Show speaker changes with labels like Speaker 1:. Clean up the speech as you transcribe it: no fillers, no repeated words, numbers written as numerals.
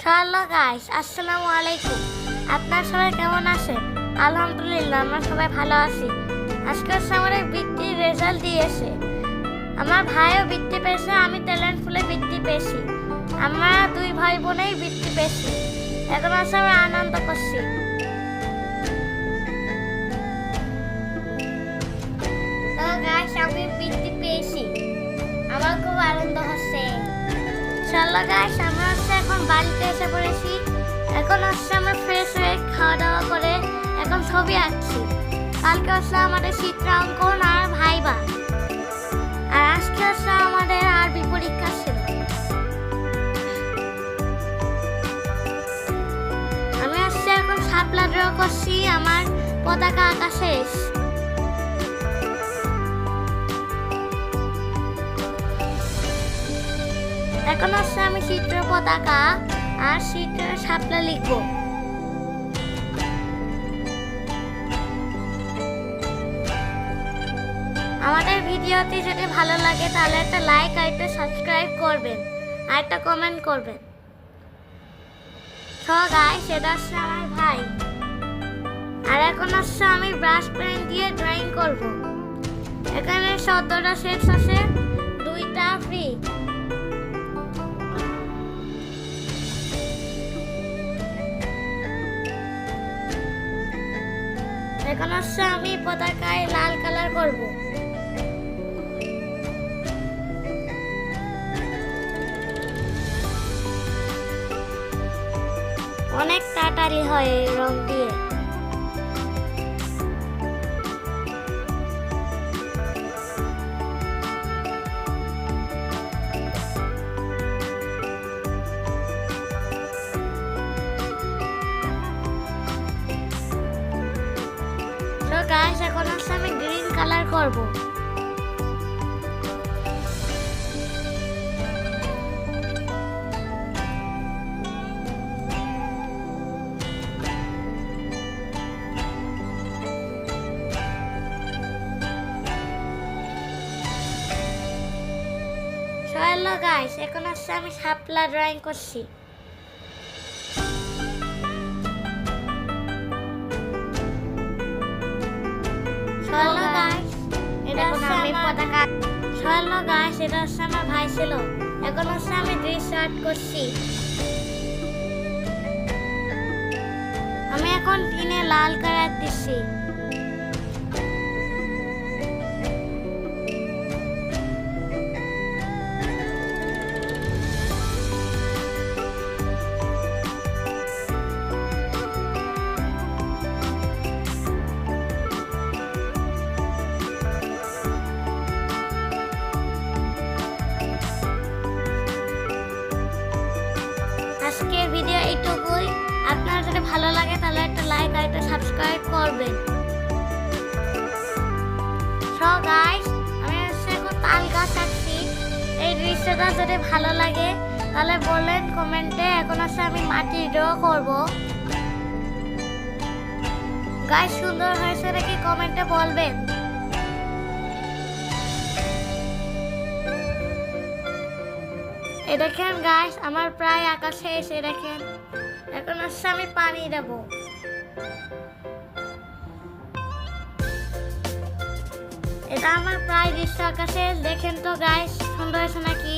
Speaker 1: Hello guys, আসসালামু আলাইকুম। আপনারা সবাই কেমন আছেন? আলহামদুলিল্লাহ, আমরা সবাই ভালো আছি। আজকে আমাদের বৃত্তির রেজাল্ট দিয়েছে। আমার ভাইও বৃত্তি পেয়েছে, আমি ট্যালেন্ট ফুলে বৃত্তি পেয়েছি। আমরা দুই ভাই বোনেই বৃত্তি পেয়েছি। এখন আমরা আনন্দ করছি। তো গাইস, আমি বৃত্তি পেয়েছি, আমার খুব আনন্দ হচ্ছে। চলো গাইস, আমরা এখন বাড়িতে এসে পড়েছি। এখন আমরা ফ্রেশ হয়ে খাওয়া দাওয়া করে এখন ছবি আঁকছি। কালকে আমাদের চিত্রাঙ্কন আর ভাইবা, আর আজকে আমাদের আরবি পরীক্ষা ছিল। আমি এখন শাপলা ড্র করছি, আমার পতাকা আঁকা শেষ। এখন আমি চিত্র পতাকা আর চিত্রের শাপলা লিখব। আমাদের ভিডিওটি যদি ভালো লাগে তাহলে একটা লাইক আর একটা সাবস্ক্রাইব করবেন আর একটা কমেন্ট করবেন। সো গাইস, এটা আমার ভাই। আর এখন আমি ব্রাশ পেন দিয়ে ড্রয়িং করব। এখানে 17টা সেট আছে, 2টা ফ্রি। এখন আমি পতাকায় লাল কালার করব। অনেক তাড়াতাড়ি হয় এই রং দিয়ে। গাইস, এখন আমি গ্রিন কালার করব। হ্যালো গাইস, এখন আমি শাপলা ড্রয়িং করছি। হ্যালো গাইস, এটা আমি পতাকা। হ্যালো গাইস, এটা আমার ভাই ছিল। এখন আমি দৃশ্য আর্ট করছি। আমি এখন টিনে লাল কালার দিচ্ছি। আজকের ভিডিও এইটুকুই। আপনার যদি ভালো লাগে তাহলে একটা লাইক আর একটা সাবস্ক্রাইব করবেন। সো গাইস, আমি এখন তাল গাছ আঁকছি। এই দৃশ্যটা যদি ভালো লাগে তাহলে বলেন কমেন্টে। এখন আমি মাটি ড্র করব। গাইস, সুন্দর হয়েছে নাকি কমেন্টে বলবেন। দেখেন গাইস, আমার প্রায় আঁকা শেষ। দেখেন, এখন আমি পানি দেব। এটা আমার প্রায় দৃশ্য আঁকা শেষ। দেখেন তো গাইস, সুন্দর হয়েছে নাকি?